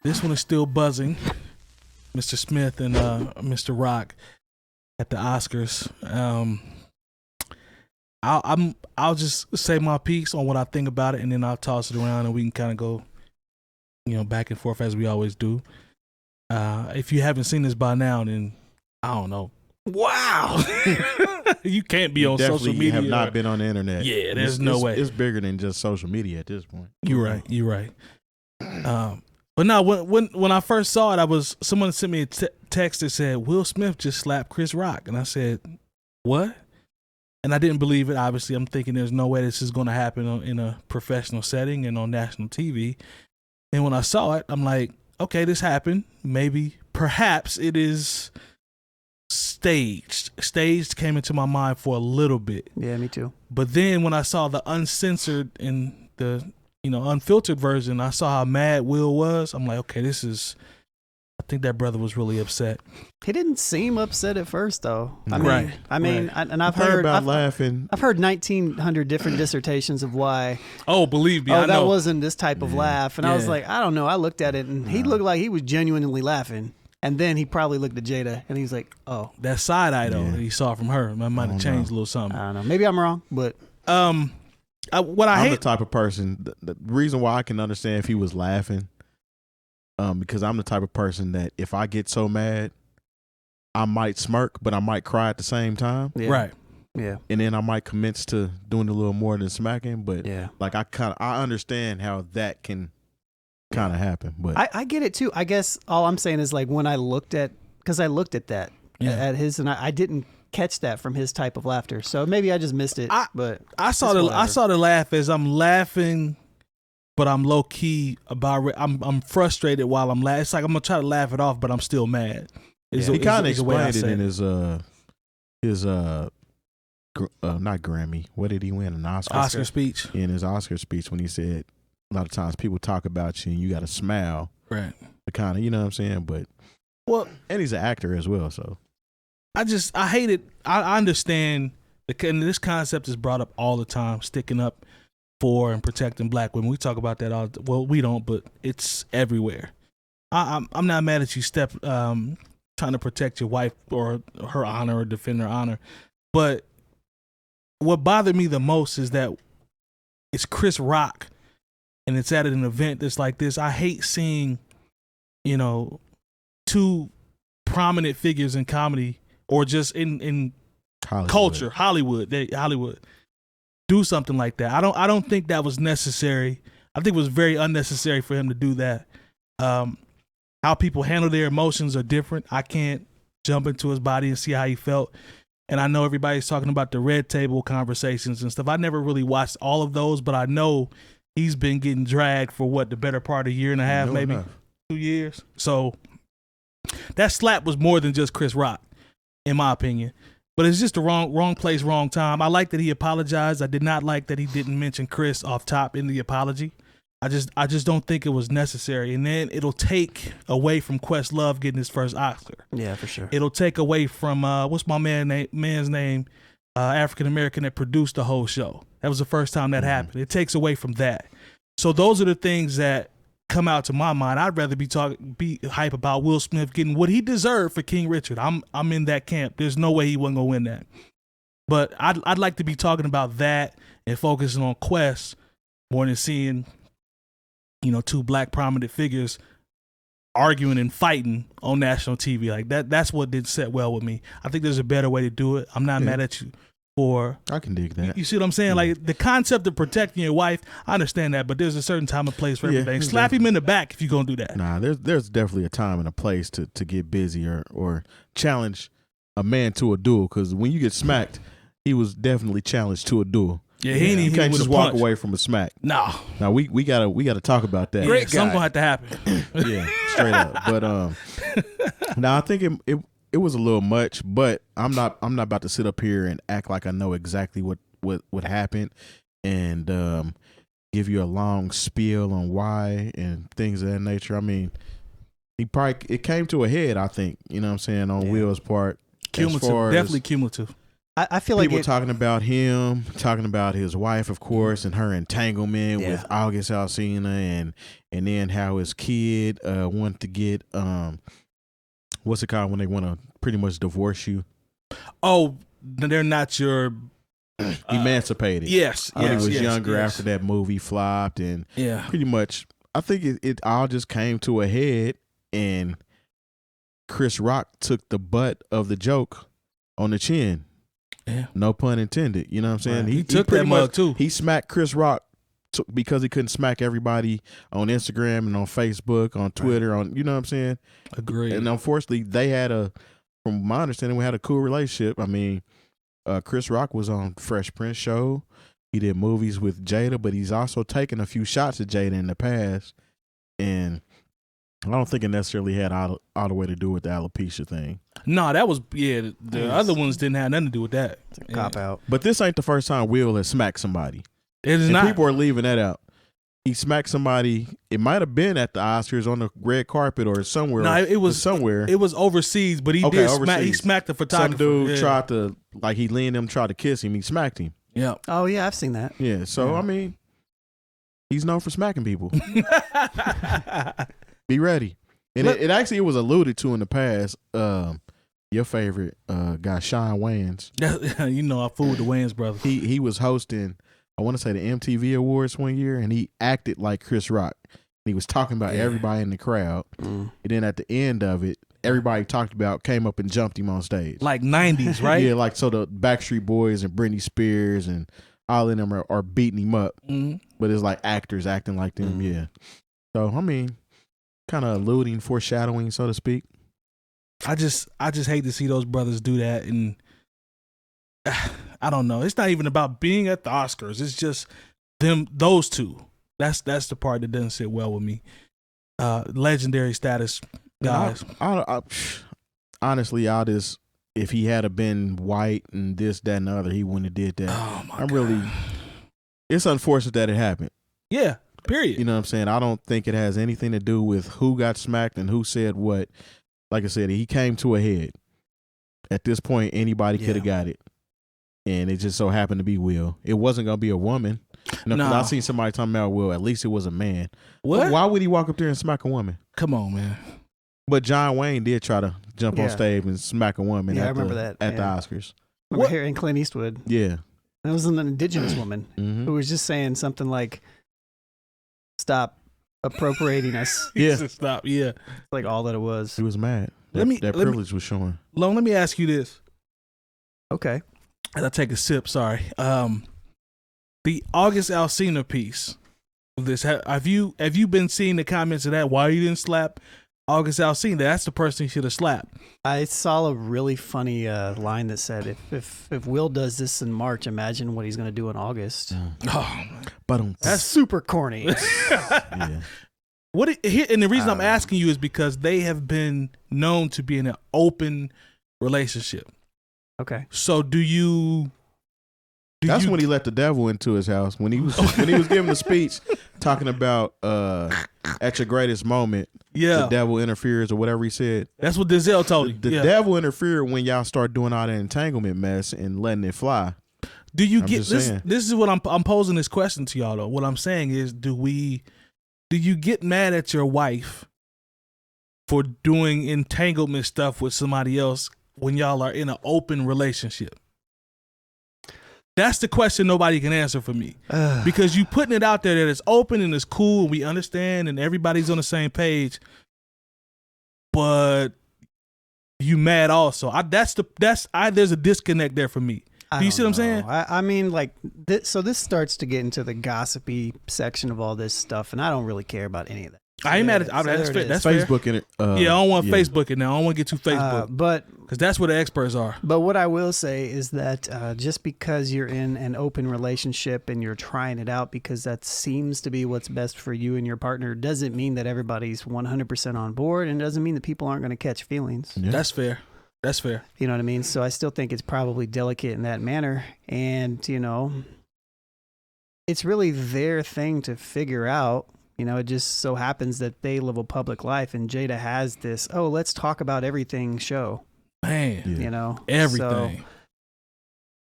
This one is still buzzing. Mr. Smith and Mr. Rock at the Oscars. I'll just say my piece on what I think about it, and then I'll toss it around, and we can kind of go, back and forth as we always do. If you haven't seen this by now, then I don't know. Wow, you can't be on social media. You have not been on the internet. Yeah, there's no way. It's bigger than just social media at this point. You're right. But no, when I first saw it, someone sent me a text that said Will Smith just slapped Chris Rock, and I said, what? And I didn't believe it. Obviously, I'm thinking there's no way this is going to happen in a professional setting and on national TV. And when I saw it, I'm like, okay, this happened. Maybe, perhaps it is staged. Staged came into my mind for a little bit. Yeah, me too. But then when I saw the uncensored and the unfiltered version, I saw how mad Will was. I'm like, okay, I think that brother was really upset. He didn't seem upset at first, though. I've heard laughing. I've heard 1,900 different dissertations of why. Oh, believe me, I know. That wasn't this type of laugh, and I was like, I don't know. I looked at it, and he looked like he was genuinely laughing, and then he probably looked at Jada, and he was like, "Oh, that side eye though that he saw from her, might have changed a little something." I don't know. Maybe I'm wrong, but I'm the type of person. The reason why I can understand if he was laughing. Because I'm the type of person that if I get so mad, I might smirk, but I might cry at the same time. Yeah. Right. Yeah. And then I might commence to doing a little more than smacking. But like I understand how that can kind of happen. But I get it too. I guess all I'm saying is like when I looked at that at his, and I didn't catch that from his type of laughter. So maybe I just missed it. But I saw the laugh as I'm laughing. But I'm low key about. I'm frustrated while I'm laughing. It's like I'm gonna try to laugh it off, but I'm still mad. He kind of explained it in his not Grammy. What did he win? An Oscar speech. In his Oscar speech, when he said a lot of times people talk about you and you got to smile. Right. To kind of, you know what I'm saying. But and he's an actor as well, so I hate it. I understand and this concept is brought up all the time. Sticking up for and protecting black women. We talk about that all. Well, we don't, but it's everywhere. I'm not mad at you trying to protect your wife or her honor or defend her honor, but what bothered me the most is that it's Chris Rock and it's at an event that's like this. I hate seeing, two prominent figures in comedy or just in culture, Hollywood do something like that. I don't think that was necessary. I think it was very unnecessary for him to do that. How people handle their emotions are different. I can't jump into his body and see how he felt. And I know everybody's talking about the red table conversations and stuff. I never really watched all of those, but I know he's been getting dragged for the better part of a year and a half, maybe 2 years. So that slap was more than just Chris Rock, in my opinion. But it's just the wrong place, wrong time. I like that he apologized. I did not like that he didn't mention Chris off top in the apology. I just don't think it was necessary. And then it'll take away from Questlove getting his first Oscar. Yeah, for sure. It'll take away from what's my man's name, African American that produced the whole show. That was the first time that happened. It takes away from that. So those are the things that come out to my mind. I'd rather be hype about Will Smith getting what he deserved for King Richard. I'm in that camp. There's no way he wasn't gonna win that. But I'd like to be talking about that and focusing on Quest more than seeing, two black prominent figures arguing and fighting on national TV. Like that's what didn't set well with me. I think there's a better way to do it. I'm not mad at you I can dig that. You see what I'm saying? Yeah. Like the concept of protecting your wife, I understand that, but there's a certain time and place for everything. Exactly. Slap him in the back if you're gonna do that. Nah, there's definitely a time and a place to get busy or challenge a man to a duel. Because when you get smacked, he was definitely challenged to a duel. Yeah, he ain't even. You can't just walk away from a smack. No. Now we gotta talk about that. Great, something gonna have to happen. Yeah, straight up. But now I think it was a little much, but I'm not about to sit up here and act like I know exactly what happened and give you a long spiel on why and things of that nature. I mean, it came to a head, I think, you know what I'm saying, on Will's part. Cumulative, definitely cumulative. I feel like people talking about him, talking about his wife, of course, and her entanglement with August Alsina, and then how his kid wanted to get what's it called when they want to pretty much divorce you? Oh, they're not your emancipated. Yes, when he was younger after that movie flopped, and pretty much I think it all just came to a head, and Chris Rock took the butt of the joke on the chin. Yeah. No pun intended. You know what I'm saying? Right. He took that mug too. He smacked Chris Rock because he couldn't smack everybody on Instagram and on Facebook, on Twitter, on, you know what I'm saying? Agreed. And unfortunately, they had from my understanding, we had a cool relationship. I mean, Chris Rock was on Fresh Prince show. He did movies with Jada, but he's also taken a few shots at Jada in the past. And I don't think it necessarily had all the way to do with the alopecia thing. No, that was the other ones didn't have nothing to do with that. It's a cop out. But this ain't the first time Will has smacked somebody. It is not. People are leaving that out. He smacked somebody. It might have been at the Oscars on the red carpet or somewhere. No, it was somewhere. It was overseas, but he did smack. He smacked the photographer. Some dude tried to, like, he leaned him, tried to kiss him. He smacked him. Yeah. Oh yeah, I've seen that. Yeah. So I mean, he's known for smacking people. Be ready. And it was alluded to in the past. Your favorite guy, Shawn Wayans. You know, I fooled with the Wayans brothers. He was hosting, I want to say, the MTV Awards one year, and he acted like Chris Rock. He was talking about everybody in the crowd, and then at the end of it, everybody talked about came up and jumped him on stage, like 90s, right? Yeah, like so the Backstreet Boys and Britney Spears and all of them are beating him up, but it's like actors acting like them. Yeah, so I mean, kind of alluding, foreshadowing, so to speak. I just hate to see those brothers do that, and I don't know. It's not even about being at the Oscars. It's just those two. That's the part that doesn't sit well with me. Legendary status guys. Honestly, if he had been white and this, that, and the other, he wouldn't have did that. Oh my God. It's unfortunate that it happened. Yeah. Period. You know what I'm saying? I don't think it has anything to do with who got smacked and who said what. Like I said, he came to a head. At this point, anybody could have got it. And it just so happened to be Will. It wasn't going to be a woman. You know, I seen somebody talking about, well, at least it was a man. What? Why would he walk up there and smack a woman? Come on, man. But John Wayne did try to jump on stage and smack a woman I remember that. At the Oscars. Remember hearing Clint Eastwood. Yeah. That was an indigenous woman who was just saying something like, stop appropriating us. Yeah. Stop. Yeah. Like all that it was. He was mad. That privilege was showing. Lone, let me ask you this. Okay. As I take a sip, sorry. The August Alsina piece of this, have you been seeing the comments of that? Why you didn't slap August Alsina? That's the person you should have slapped. I saw a really funny line that said, if Will does this in March, imagine what he's going to do in August. Oh, but that's super corny. Yeah. And the reason I'm asking you is because they have been known to be in an open relationship. Okay. So that's when he let the devil into his house. When he was giving the speech talking about at your greatest moment, the devil interferes or whatever he said. That's what Denzel told you. The devil interfered when y'all start doing all that entanglement mess and letting it fly. Do you get this? This is what I'm posing this question to y'all though. What I'm saying is, do you get mad at your wife for doing entanglement stuff with somebody else when y'all are in an open relationship? That's the question nobody can answer for me. Because you putting it out there that it's open and it's cool and we understand and everybody's on the same page, but you mad also. There's a disconnect there for me. Do you see what I'm saying? I mean, like, so this starts to get into the gossipy section of all this stuff, and I don't really care about any of that. I ain't mad at that's fair. That's Facebook fair. In it. I don't want Facebook it now. I don't want to get too Facebook. Because that's where the experts are. But what I will say is that just because you're in an open relationship and you're trying it out because that seems to be what's best for you and your partner doesn't mean that everybody's 100% on board, and doesn't mean that people aren't going to catch feelings. Yeah. That's fair. That's fair. You know what I mean? So I still think it's probably delicate in that manner. And, you know, it's really their thing to figure out. You know, it just so happens that they live a public life, and Jada has this, let's talk about everything show. Man. You know? Everything. So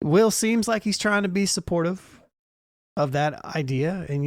Will seems like he's trying to be supportive of that idea, and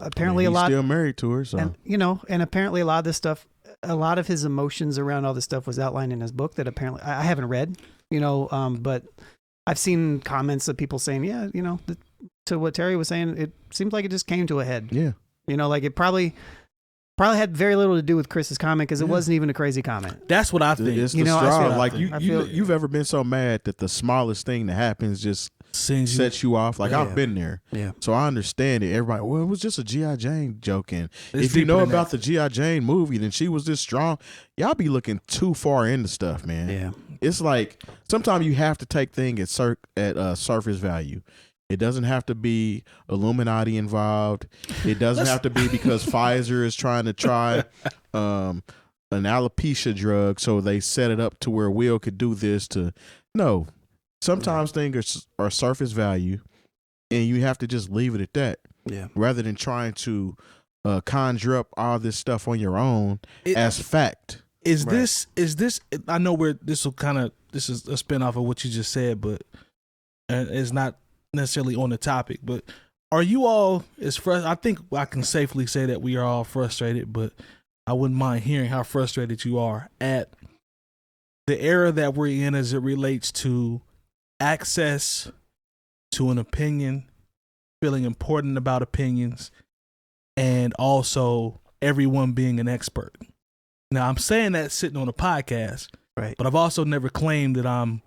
apparently he's a lot still married to her, so and apparently a lot of this stuff, a lot of his emotions around all this stuff was outlined in his book that apparently I haven't read, but I've seen comments of people saying, yeah, to what Terry was saying, it seems like it just came to a head. Yeah, like it probably had very little to do with Chris's comment because it wasn't even a crazy comment. That's what I think. It's the straw. Like you've ever been so mad that the smallest thing that happens just sets you off. Like I've been there. Yeah. So I understand it. Everybody, well, it was just a G.I. Jane joke. And if you know about the G.I. Jane movie, then she was this strong. Y'all be looking too far into stuff, man. Yeah. It's like sometimes you have to take things at surface value. It doesn't have to be Illuminati involved. It doesn't have to be because Pfizer is trying to try an alopecia drug, so they set it up to where Will could do this no. Sometimes things are surface value, and you have to just leave it at that. Yeah. Rather than trying to conjure up all this stuff on your own as fact. Is this? I know this is a spinoff of what you just said, but it's not necessarily on the topic. But are you all I think I can safely say that we are all frustrated, but I wouldn't mind hearing how frustrated you are at the era that we're in as it relates to access to an opinion, feeling important about opinions, and also everyone being an expert. Now, I'm saying that sitting on a podcast, right? But I've also never claimed that I'm,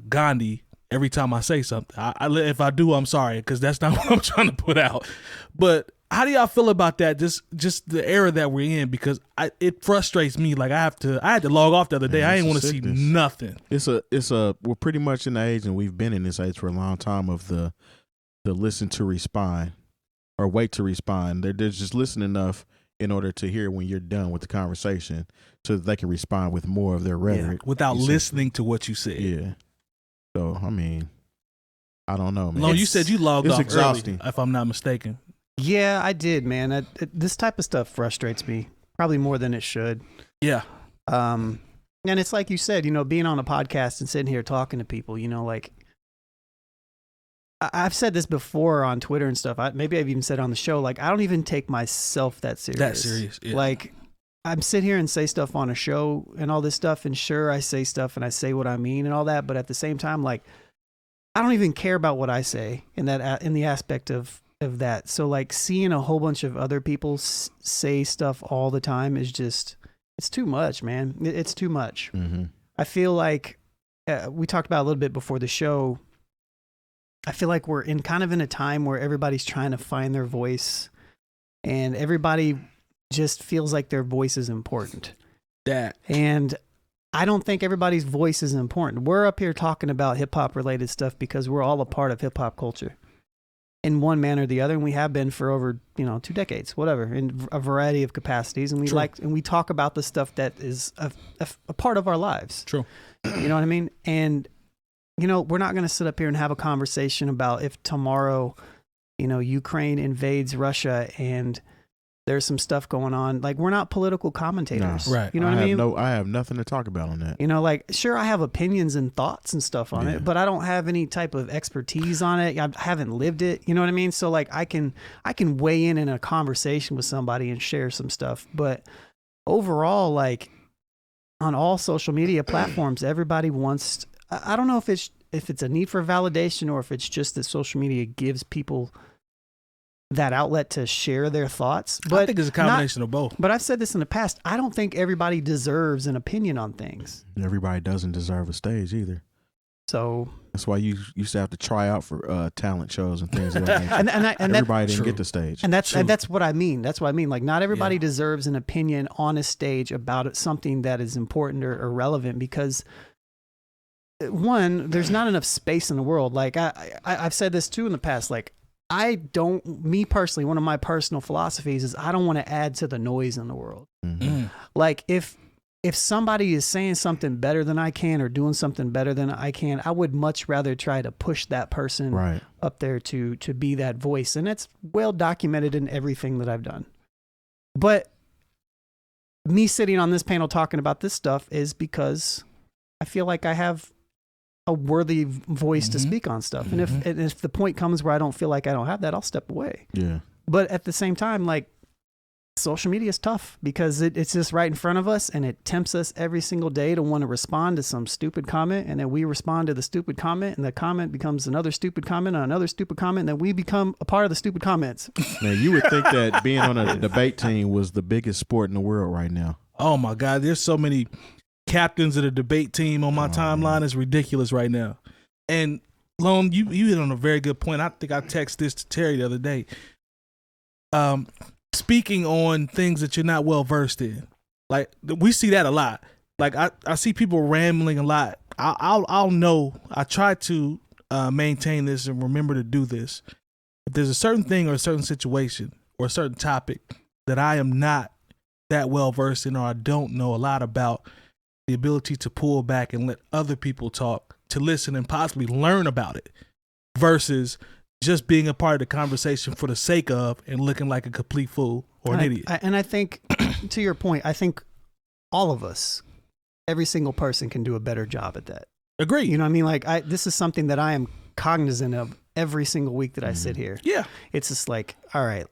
Gandhi every time I say something. If I do, I'm sorry, because that's not what I'm trying to put out. But how do y'all feel about that? Just the era that we're in, because it frustrates me. Like I had to log off the other day. I didn't want to see nothing. We're pretty much in the age, and we've been in this age for a long time of the listen to respond or wait to respond. They're just listen enough in order to hear when you're done with the conversation, so that they can respond with more of their rhetoric without listening to what you said. Yeah. So I mean, I don't know, man. No, you said you logged off exhausting. Early, if I'm not mistaken. Yeah, I did, man. This type of stuff frustrates me probably more than it should. Yeah. And it's like you said, being on a podcast and sitting here talking to people, like I've said this before on Twitter and stuff. Maybe I've even said on the show, like I don't even take myself that serious. That serious, yeah. Like I'm sit here and say stuff on a show and all this stuff, and sure, I say stuff and I say what I mean and all that, but at the same time, like I don't even care about what I say in the aspect of that. So like seeing a whole bunch of other people say stuff all the time is it's too much, man. It's too much. Mm-hmm. I feel like we talked about a little bit before the show. I feel like we're in a time where everybody's trying to find their voice, and everybody just feels like their voice is important. And I don't think everybody's voice is important. We're up here talking about hip hop related stuff because we're all a part of hip hop culture in one manner or the other, and we have been for over 2 decades, whatever, in a variety of capacities. And we talk about the stuff that is a part of our lives. True. You know what I mean? And we're not going to sit up here and have a conversation about if tomorrow, Ukraine invades Russia and there's some stuff going on. Like, we're not political commentators. No. Right. You know what I mean? I have nothing to talk about on that. Like, sure, I have opinions and thoughts and stuff on it, but I don't have any type of expertise on it. I haven't lived it. You know what I mean? So like I can weigh in a conversation with somebody and share some stuff. But overall, like on all social media platforms, everybody wants, I don't know if it's a need for validation or if it's just that social media gives people that outlet to share their thoughts. But I think it's a combination of both. But I've said this in the past. I don't think everybody deserves an opinion on things. Everybody doesn't deserve a stage either. So that's why you used to have to try out for talent shows and things like that. and everybody didn't get the stage. And that's what I mean. That's what I mean. Like, not everybody deserves an opinion on a stage about something that is important or relevant, because one, there's not enough space in the world. Like I've said this too in the past. Like, me personally, one of my personal philosophies is I don't want to add to the noise in the world. Mm-hmm. Like if somebody is saying something better than I can or doing something better than I can, I would much rather try to push that person up there to be that voice. And it's well documented in everything that I've done. But me sitting on this panel talking about this stuff is because I feel like I have a worthy voice to speak on stuff. And if the point comes where I don't feel like I don't have that, I'll step away. Yeah. But at the same time, like, social media is tough because it's just right in front of us, and it tempts us every single day to want to respond to some stupid comment, and then we respond to the stupid comment, and the comment becomes another stupid comment on another stupid comment, and then we become a part of the stupid comments. Man, you would think that being on a debate team was the biggest sport in the world right now. Oh my God, there's so many captains of the debate team on my timeline. It's ridiculous right now. And Lone, you hit on a very good point. I think I texted this to Terry the other day. Speaking on things that you're not well versed in, like we see that a lot. Like I see people rambling a lot. I'll know. I try to maintain this and remember to do this. If there's a certain thing or a certain situation or a certain topic that I am not that well versed in, or I don't know a lot about, the ability to pull back and let other people talk, to listen and possibly learn about it, versus just being a part of the conversation for the sake of and looking like a complete fool or an idiot. And I think, to your point, I think all of us, every single person can do a better job at that. Agree. You know what I mean? Like, this is something that I am cognizant of every single week that I sit here. Yeah. It's just like, all right.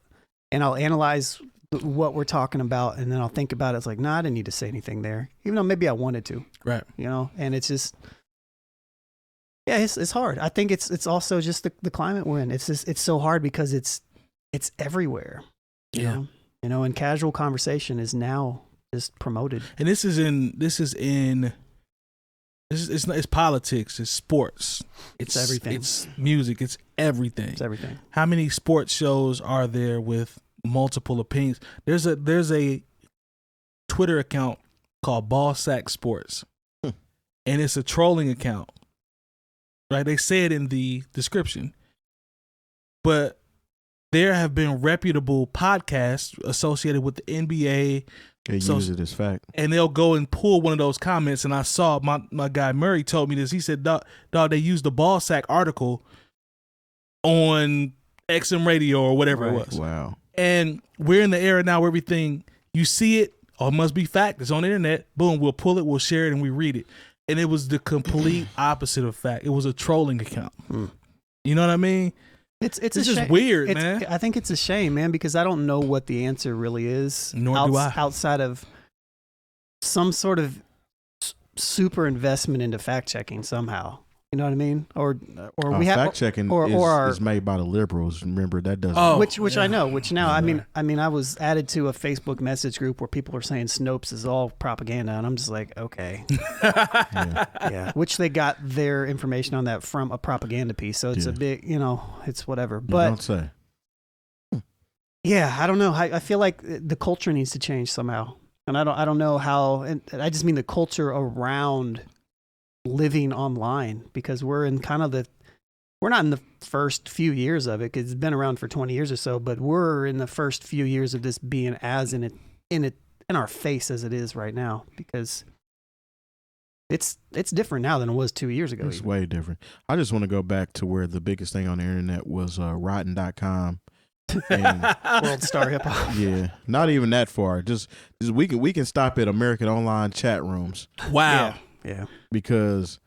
And I'll analyze what we're talking about, and then I'll think about it. It's like, nah, I didn't need to say anything there, even though maybe I wanted to. Right. You know, and it's just, yeah, it's hard. I think it's also just the climate we're in. It's just, it's so hard because it's everywhere. Yeah. You know, and casual conversation is now just promoted. And it's politics, it's sports, it's everything. It's music, it's everything. It's everything. How many sports shows are there with multiple opinions? There's a Twitter account called Ballsack Sports, and it's a trolling account. Right, they say it in the description, but there have been reputable podcasts associated with the NBA. They use it as fact, and they'll go and pull one of those comments. And I saw my guy Murray told me this. He said, "Dog, they used the Ballsack article on XM Radio or whatever it was." Wow. And we're in the era now where everything, you see it, or it must be fact. It's on the internet. Boom, we'll pull it, we'll share it, and we read it. And it was the complete opposite of fact. It was a trolling account. You know what I mean? It's just weird, man. I think it's a shame, man, because I don't know what the answer really is. Nor do I. Outside of some sort of super investment into fact checking somehow. You know what I mean? Or we have fact checking is made by the liberals. Remember that doesn't. Oh, which I know. Which now I mean I was added to a Facebook message group where people are saying Snopes is all propaganda, and I'm just like, okay, yeah. Which they got their information on that from a propaganda piece, so it's a big, you know, it's whatever. But don't say. Yeah, I don't know. I feel like the culture needs to change somehow, and I don't know how. And I just mean the culture around living online, because we're in kind of we're not in the first few years of it, because it's been around for 20 years or so, but we're in the first few years of this being as in our face as it is right now, because it's different now than it was 2 years ago. It's way different. I just want to go back to where the biggest thing on the internet was rotten.com. And World Star Hip Hop. Yeah, not even that far. Just we can stop at American Online chat rooms. Wow. Yeah. Because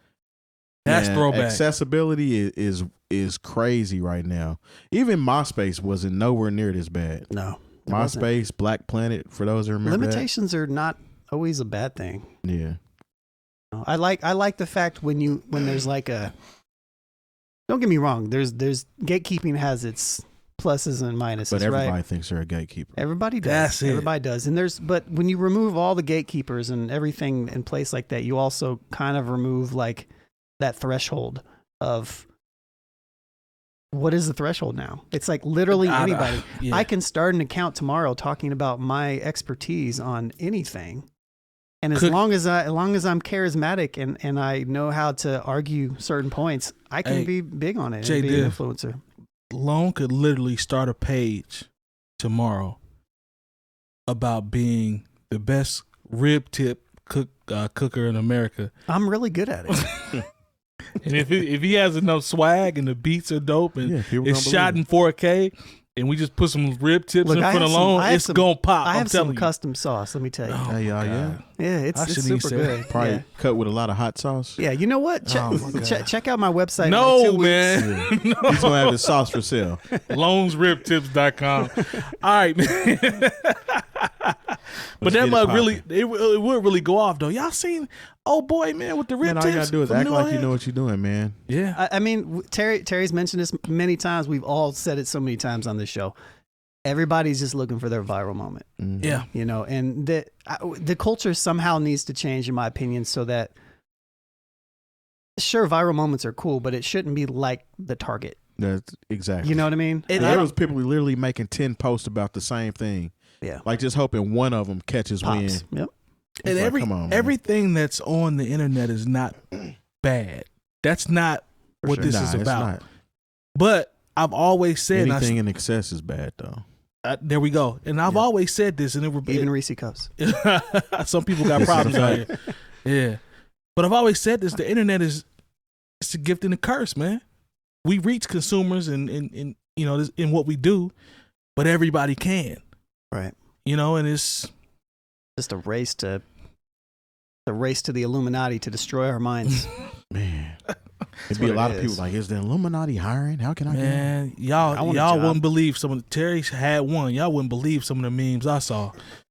that's throwback. Accessibility is crazy right now. Even MySpace wasn't nowhere near this bad. No. MySpace, Black Planet, for those who remember limitations are not always a bad thing. Yeah. I like the fact when there's like a, don't get me wrong, there's gatekeeping has its pluses and minuses, but everybody right? thinks they're a gatekeeper. Everybody does. That's it. Everybody does. And but when you remove all the gatekeepers and everything in place like that, you also kind of remove like that threshold of, what is the threshold now? It's like literally anybody. Yeah. I can start an account tomorrow talking about my expertise on anything. And as long as I'm charismatic and I know how to argue certain points, I can be big on it and be an influencer. Lone could literally start a page tomorrow about being the best rib tip cooker in America. I'm really good at it. And if he has enough swag and the beats are dope and it's shot in 4K and we just put some rib tips Look, in I front have of some- Long, I have it's some- gonna pop. I I'm have some telling you. custom sauce. Let me tell you. Oh, Hey, y'all, yeah. God. Yeah, I it's shouldn't even super say good. Probably Yeah. cut with a lot of hot sauce. Yeah, you know what? Oh, my God. Check out my website. in No, like 2 weeks. man. He's gonna have the sauce for sale. LonesRibTips.com. All right, man. But that get it mug poppin'. really, it would really go off though. Y'all seen old boy, man, with the rib Man, all tips? you gotta do is from act New like you Orleans? know what you're doing, man. Yeah. I mean, Terry's mentioned this many times. We've all said it so many times on this show. Everybody's just looking for their viral moment, Mhm. Yeah. you know, and the culture somehow needs to change, in my opinion, so that sure, viral moments are cool, but it shouldn't be like the target. That's exactly. You know what I mean? And there was people literally making 10 posts about the same thing. Yeah. Like just hoping one of them catches Pops. wind. Yep. And It's like, come on, man. everything that's on the internet is not bad. That's not For what sure. this Nah, is it's about. not. But I've always said, and Anything in excess is bad, though. there we go. And I've Yeah. always said this, and Even Reese cups. some people got This is problems a out here. Yeah, but I've always said this: the internet is it's a gift and a curse, man. We reach consumers and you know in what we do, but everybody can, Right. you know, and it's Just a race to the Illuminati to destroy our minds. Man. It'd be a what lot it of people is. like, is the Illuminati hiring? How can I get in? man, I want a y'all job. wouldn't believe some of the Terry had one. Y'all wouldn't believe some of the memes I saw.